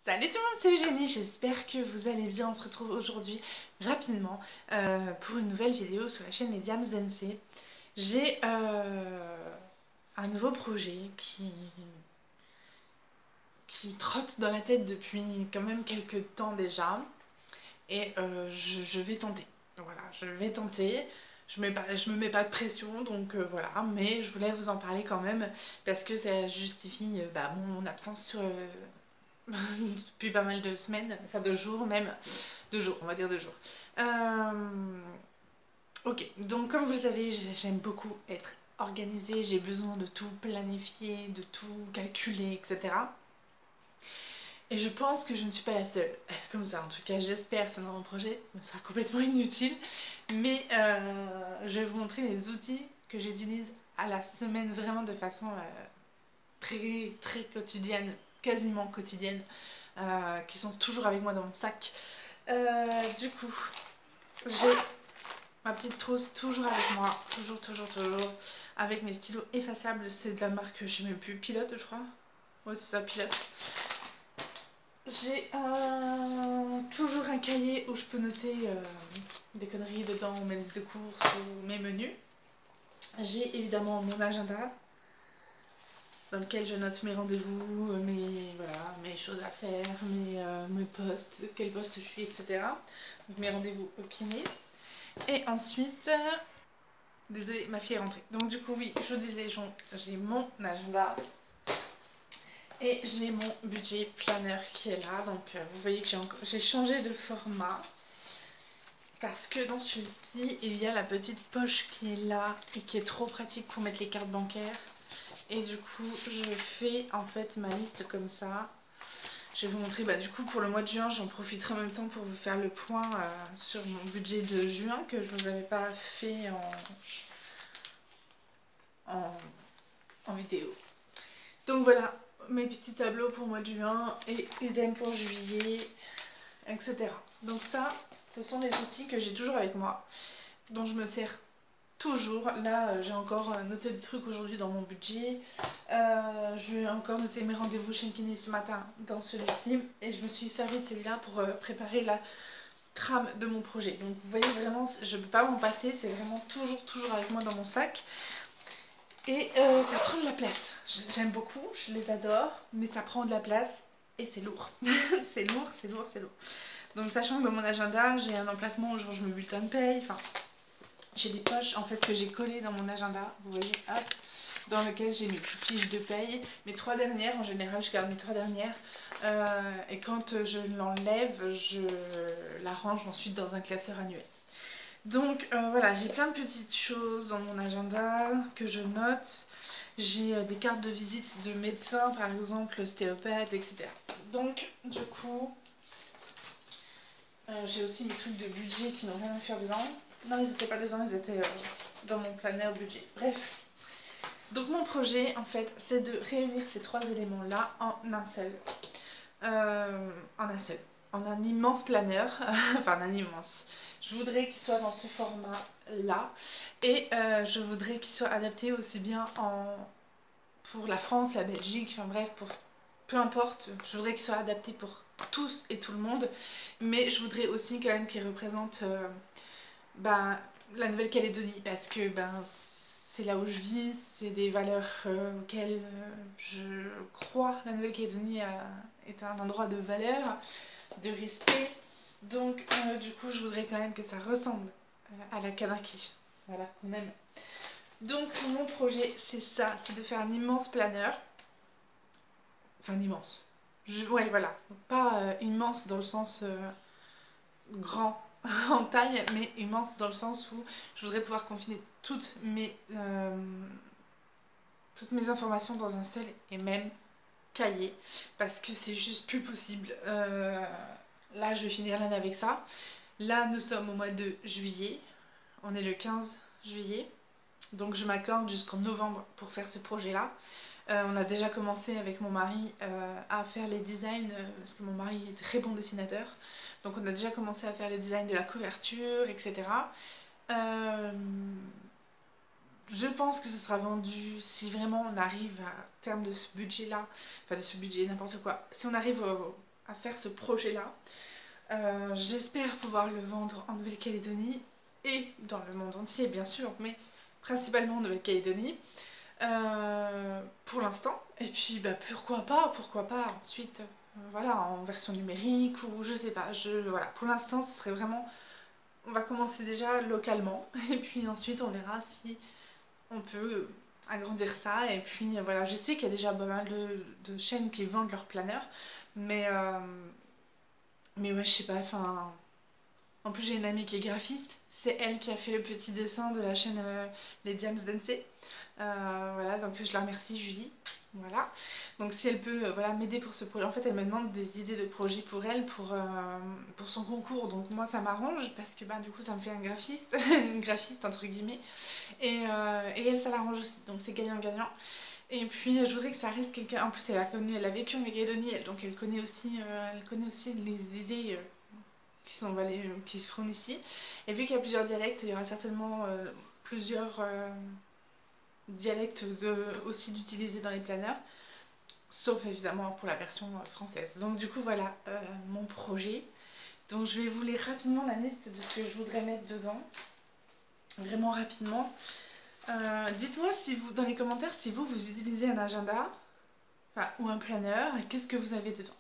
Salut tout le monde, c'est Eugénie, j'espère que vous allez bien. On se retrouve aujourd'hui rapidement pour une nouvelle vidéo sur la chaîne Les Diams Dancing. J'ai un nouveau projet qui trotte dans la tête depuis quand même quelques temps déjà et je vais tenter. Voilà, je vais tenter. Je me mets pas de pression donc voilà, mais je voulais vous en parler quand même parce que ça justifie mon absence sur depuis pas mal de semaines, enfin de jours même, 2 jours, on va dire 2 jours. Ok, donc comme vous le savez, j'aime beaucoup être organisée, j'ai besoin de tout planifier, de tout calculer, etc. Et je pense que je ne suis pas la seule à être comme ça, en tout cas j'espère, sinon mon projet me sera complètement inutile. Mais je vais vous montrer les outils que j'utilise à la semaine vraiment de façon très très quotidienne, quasiment quotidienne, qui sont toujours avec moi dans mon sac. Du coup, j'ai ma petite trousse toujours avec moi, toujours, avec mes stylos effaçables. C'est de la marque, je sais même plus, Pilote, je crois. Ouais, c'est ça, Pilote. J'ai toujours un cahier où je peux noter des conneries dedans, mes listes de courses ou mes menus. J'ai évidemment mon agenda dans lequel je note mes rendez-vous, mes choses à faire, mes postes, quel poste je suis, etc. Donc mes rendez-vous au kiné. Et ensuite, désolée, ma fille est rentrée. Donc du coup, oui, je vous disais, j'ai mon agenda et j'ai mon budget planner qui est là. Donc vous voyez que j'ai changé de format parce que dans celui-ci, il y a la petite poche qui est là et qui est trop pratique pour mettre les cartes bancaires. Et du coup, je fais en fait ma liste comme ça. Je vais vous montrer, du coup pour le mois de juin, j'en profiterai en même temps pour vous faire le point sur mon budget de juin que je vous avais pas fait en, en vidéo. Donc voilà, mes petits tableaux pour le mois de juin et idem pour juillet, etc. Donc ça, ce sont les outils que j'ai toujours avec moi, dont je me sers toujours. Là, j'ai encore noté des trucs aujourd'hui dans mon budget. Je vais encore noter mes rendez-vous chez le kiné ce matin dans celui-ci. Et je me suis servi de celui-là pour préparer la trame de mon projet. Donc vous voyez vraiment, je ne peux pas m'en passer. C'est vraiment toujours avec moi dans mon sac. Et ça prend de la place. J'aime beaucoup, je les adore. Mais ça prend de la place et c'est lourd. C'est lourd. Donc sachant que dans mon agenda, j'ai un emplacement où genre, je me bulletin de paye. Enfin, j'ai des poches en fait que j'ai collées dans mon agenda, vous voyez, hop, dans lequel j'ai mes fiches de paye, mes 3 dernières, en général je garde mes 3 dernières, et quand je l'enlève, je la range ensuite dans un classeur annuel. Donc voilà, j'ai plein de petites choses dans mon agenda que je note, j'ai des cartes de visite de médecins par exemple, ostéopathe, etc. Donc du coup, j'ai aussi mes trucs de budget qui n'ont rien à faire dedans. Non, ils n'étaient pas dedans, ils étaient dans mon planner budget. Bref. Donc mon projet, en fait, c'est de réunir ces 3 éléments-là en un seul. En un seul. En un immense planner. Enfin, un immense. Je voudrais qu'il soit dans ce format-là. Et je voudrais qu'il soit adapté aussi bien pour la France, la Belgique, enfin bref, pour peu importe. Je voudrais qu'il soit adapté pour tous et tout le monde. Mais je voudrais aussi quand même qu'il représente la Nouvelle-Calédonie parce que c'est là où je vis, c'est des valeurs auxquelles je crois. La Nouvelle-Calédonie est un endroit de valeur, de respect. Donc du coup je voudrais quand même que ça ressemble à la Kanaki. Voilà, même. Donc mon projet c'est ça, c'est de faire un immense planeur. Enfin immense. Ouais voilà, pas immense dans le sens grand en taille, mais immense dans le sens où je voudrais pouvoir confiner toutes mes informations dans un seul et même cahier, parce que c'est juste plus possible. Là, je vais finir l'année avec ça. Là, nous sommes au mois de juillet, on est le 15 juillet, donc je m'accorde jusqu'en novembre pour faire ce projet-là. On a déjà commencé avec mon mari à faire les designs, parce que mon mari est très bon dessinateur. Donc on a déjà commencé à faire les designs de la couverture, etc. Je pense que ce sera vendu si vraiment on arrive à terme de ce budget-là, enfin de ce budget, n'importe quoi. Si on arrive à faire ce projet-là. J'espère pouvoir le vendre en Nouvelle-Calédonie et dans le monde entier bien sûr, mais principalement en Nouvelle-Calédonie pour l'instant. Et puis bah, pourquoi pas ensuite voilà, en version numérique ou je sais pas. Voilà, pour l'instant ce serait vraiment, on va commencer déjà localement et puis ensuite on verra si on peut agrandir ça. Et puis voilà, je sais qu'il y a déjà pas mal de chaînes qui vendent leurs planeurs, mais ouais, je sais pas, enfin. En plus, j'ai une amie qui est graphiste, c'est elle qui a fait le petit dessin de la chaîne Les Diams Dancey. Voilà, donc je la remercie, Julie. Voilà, donc si elle peut voilà, m'aider pour ce projet, en fait elle me demande des idées de projets pour elle, pour son concours, donc moi ça m'arrange parce que bah, du coup ça me fait un graphiste, une graphiste entre guillemets, et elle ça l'arrange aussi, donc c'est gagnant-gagnant. Et puis je voudrais que ça reste quelqu'un, en plus elle a vécu en Nouvelle-Calédonie, donc elle connaît aussi les idées qui se feront ici. Et vu qu'il y a plusieurs dialectes, il y aura certainement plusieurs dialectes aussi d'utiliser dans les planeurs, sauf évidemment pour la version française. Donc du coup voilà mon projet. Donc je vais vous lire rapidement la liste de ce que je voudrais mettre dedans, vraiment rapidement. Dites-moi si vous, dans les commentaires, si vous utilisez un agenda ou un planeur, et qu'est-ce que vous avez dedans.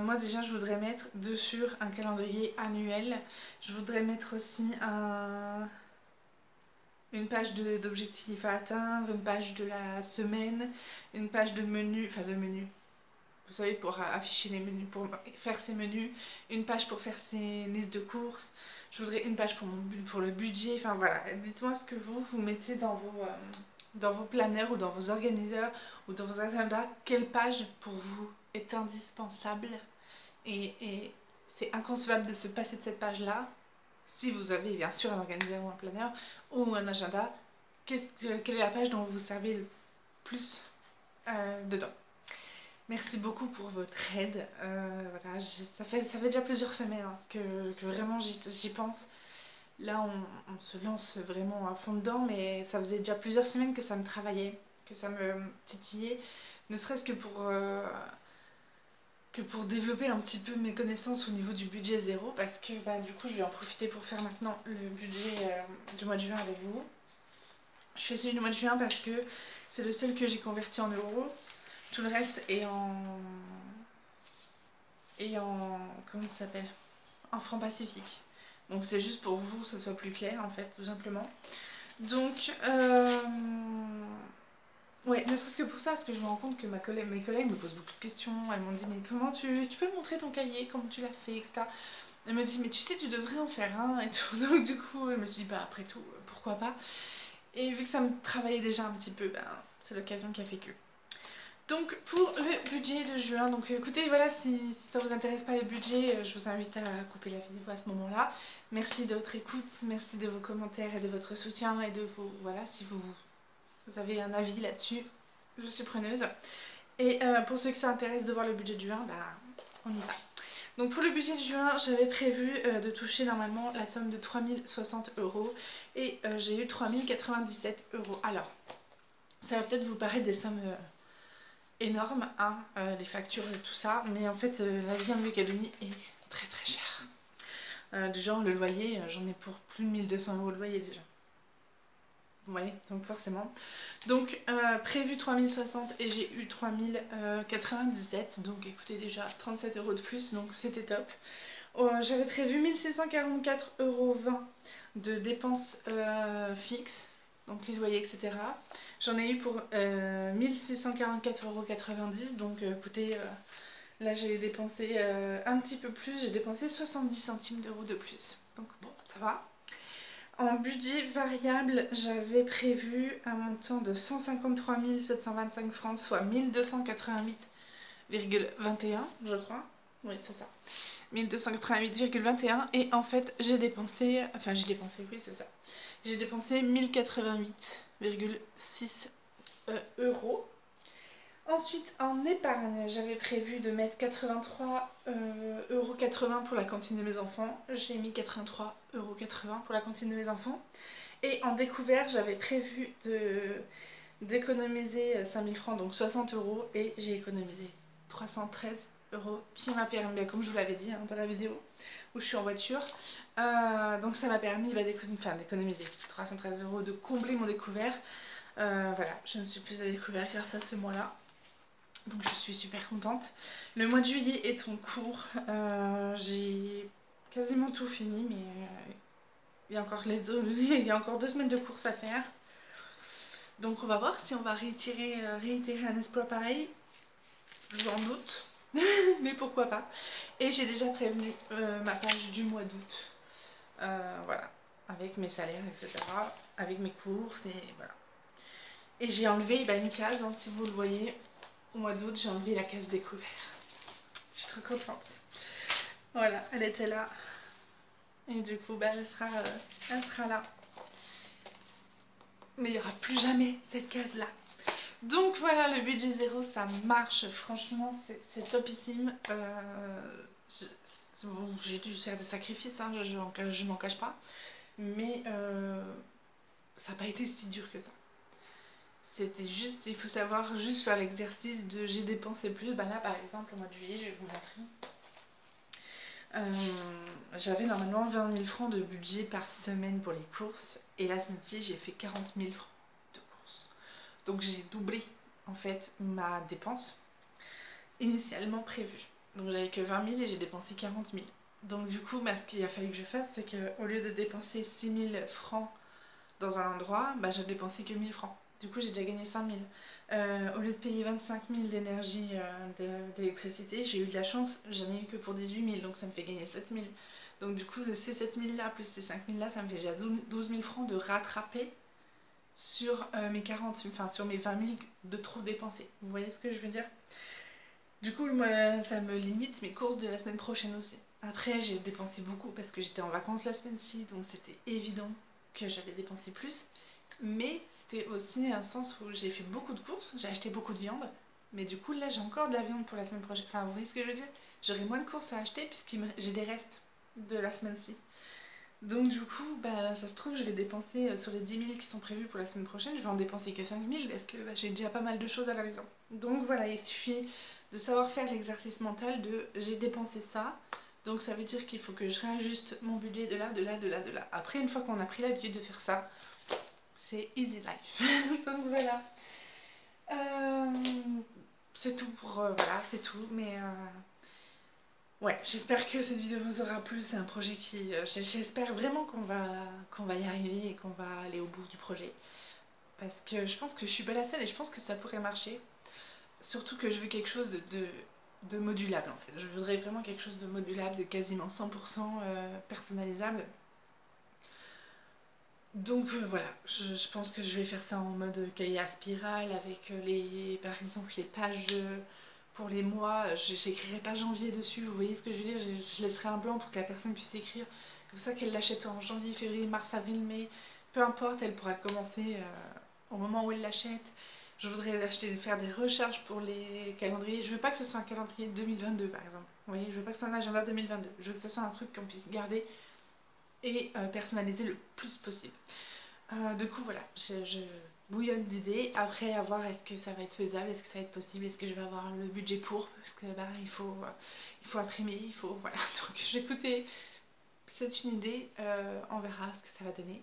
Moi déjà je voudrais mettre dessus un calendrier annuel. Je voudrais mettre aussi une page d'objectifs à atteindre, une page de la semaine, une page de menu, vous savez, pour afficher les menus, pour faire ses menus, une page pour faire ses listes de courses. Je voudrais une page pour le budget. Enfin voilà, dites-moi ce que vous mettez dans vos planeurs ou dans vos organiseurs ou dans vos agendas. Quelle page pour vous est indispensable et c'est inconcevable de se passer de cette page-là. Si vous avez bien sûr un organiseur ou un planeur ou un agenda, quelle est la page dont vous servez le plus dedans. Merci beaucoup pour votre aide. Voilà, ça fait déjà plusieurs semaines hein, que vraiment j'y pense. Là, on se lance vraiment à fond dedans, mais ça faisait déjà plusieurs semaines que ça me travaillait, que ça me titillait, ne serait-ce que pour développer un petit peu mes connaissances au niveau du budget zéro, parce que bah, du coup, je vais en profiter pour faire maintenant le budget du mois de juin avec vous. Je fais celui du mois de juin parce que c'est le seul que j'ai converti en euros. Tout le reste est comment ça s'appelle, en francs Pacifique. Donc c'est juste pour vous que ce soit plus clair en fait, tout simplement. Donc ouais, ne serait-ce que pour ça, parce que je me rends compte que mes collègues me posent beaucoup de questions. Elles m'ont dit mais comment tu peux me montrer ton cahier, comment tu l'as fait, etc. Elle me dit mais tu sais tu devrais en faire un et tout. Donc du coup elle me dit bah après tout pourquoi pas. Et vu que ça me travaillait déjà un petit peu, ben c'est l'occasion qui a fait que. Donc pour le budget de juin, donc écoutez voilà, si ça vous intéresse pas les budgets, je vous invite à couper la vidéo à ce moment là. Merci de votre écoute, merci de vos commentaires et de votre soutien et de vos, voilà, si vous avez un avis là-dessus, je suis preneuse. Et pour ceux que ça intéresse de voir le budget de juin, bah on y va. Donc pour le budget de juin, j'avais prévu de toucher normalement la somme de 3060 € et j'ai eu 3097 €. Alors, ça va peut-être vous paraître des sommes énormes, hein, les factures et tout ça, mais en fait la vie en Nouvelle-Calédonie est très très chère. Du genre le loyer, j'en ai pour plus de 1200 € le loyer déjà. Vous voyez, donc forcément. Donc prévu 3060 et j'ai eu 3097, donc écoutez déjà 37 € de plus, donc c'était top. J'avais prévu 1644,20 € de dépenses fixes, donc les loyers, etc. J'en ai eu pour 1644,90 €, donc écoutez, là j'ai dépensé un petit peu plus, j'ai dépensé 70 centimes d'euros de plus. Donc bon, ça va. En budget variable, j'avais prévu un montant de 153 725 francs, soit 1288,21 €, je crois. Oui, c'est ça. 1288,21 € et en fait j'ai dépensé, oui c'est ça, j'ai dépensé 1088,6 €. Ensuite en épargne, j'avais prévu de mettre 83,80 € pour la cantine de mes enfants. J'ai mis 83,80 € pour la cantine de mes enfants. Et en découvert, j'avais prévu d'économiser 5000 francs, donc 60 €, et j'ai économisé 313 € qui m'a permis, comme je vous l'avais dit hein, dans la vidéo où je suis en voiture, donc ça m'a permis d'économiser 313 € de combler mon découvert. Voilà, je ne suis plus à découvert grâce à ce mois-là. Donc je suis super contente. Le mois de juillet est en cours. J'ai quasiment tout fini, mais il y a encore il y a encore 2 semaines de course à faire. Donc on va voir si on va réitérer un exploit pareil. J'en doute, mais pourquoi pas. Et j'ai déjà prévenu ma page du mois d'août. Voilà, avec mes salaires, etc. Avec mes courses et voilà. Et j'ai enlevé une case, hein, si vous le voyez. Au mois d'août, j'ai enlevé la case découvert. Je suis trop contente. Voilà, elle était là. Et du coup, elle sera là. Mais il n'y aura plus jamais cette case-là. Donc voilà, le budget zéro, ça marche. Franchement, c'est topissime. J'ai dû faire des sacrifices, hein, je m'en cache pas. Mais ça n'a pas été si dur que ça. C'était juste, il faut savoir juste faire l'exercice de j'ai dépensé plus. Là par exemple au mois de juillet, je vais vous montrer. J'avais normalement 20 000 francs de budget par semaine pour les courses. Et la semaine-ci, j'ai fait 40 000 francs de courses. Donc j'ai doublé en fait ma dépense initialement prévue. Donc j'avais que 20 000 et j'ai dépensé 40 000. Donc du coup, ce qu'il a fallu que je fasse, c'est qu'au lieu de dépenser 6 000 francs dans un endroit, j'ai dépensé que 1 000 francs. Du coup, j'ai déjà gagné 5 000. Au lieu de payer 25 000 d'énergie d'électricité, j'ai eu de la chance, j'en ai eu que pour 18 000, donc ça me fait gagner 7 000. Donc du coup, ces 7 000 là plus ces 5 000 là, ça me fait déjà 12 000 francs de rattraper sur mes 40, enfin sur mes 20 000 de trop dépensés. Vous voyez ce que je veux dire? Du coup, moi, ça me limite mes courses de la semaine prochaine aussi. Après, j'ai dépensé beaucoup parce que j'étais en vacances la semaine-ci, donc c'était évident que j'allais dépenser plus. Mais c'était aussi un sens où j'ai fait beaucoup de courses, j'ai acheté beaucoup de viande. Mais du coup, là, j'ai encore de la viande pour la semaine prochaine. Enfin, vous voyez ce que je veux dire? J'aurai moins de courses à acheter puisque j'ai des restes de la semaine-ci. Donc du coup, ça se trouve, je vais dépenser sur les 10 000 qui sont prévus pour la semaine prochaine, je vais en dépenser que 5 000 parce que j'ai déjà pas mal de choses à la maison. Donc voilà, il suffit de savoir faire l'exercice mental de j'ai dépensé ça, donc ça veut dire qu'il faut que je réajuste mon budget de là, de là, de là, de là. Après, une fois qu'on a pris l'habitude de faire ça, c'est easy life. Donc voilà. C'est tout pour... voilà, c'est tout, mais... ouais, j'espère que cette vidéo vous aura plu. C'est un projet qui... j'espère vraiment qu'on va y arriver et qu'on va aller au bout du projet. Parce que je pense que je suis pas la seule et je pense que ça pourrait marcher. Surtout que je veux quelque chose de modulable en fait. Je voudrais vraiment quelque chose de modulable, de quasiment 100% personnalisable. Donc voilà, je pense que je vais faire ça en mode cahier à spirale avec par exemple les pages pour les mois. J'écrirai pas janvier dessus, vous voyez ce que je veux dire? Je laisserai un blanc pour que la personne puisse écrire. Comme ça qu'elle l'achète en janvier, février, mars, avril, mai, peu importe, elle pourra commencer au moment où elle l'achète. Je voudrais faire des recherches pour les calendriers. Je veux pas que ce soit un calendrier 2022 par exemple. Vous voyez, je veux pas que ce soit un agenda 2022. Je veux que ce soit un truc qu'on puisse garder et personnaliser le plus possible. Du coup voilà, je bouillonne d'idées. Après à voir est-ce que ça va être faisable, est-ce que ça va être possible, est-ce que je vais avoir le budget pour, parce que il faut imprimer, il faut voilà. Donc écoutez, c'est une idée, on verra ce que ça va donner.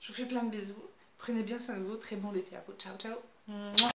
Je vous fais plein de bisous, prenez bien soin de vous, très bon été à vous, ciao ciao.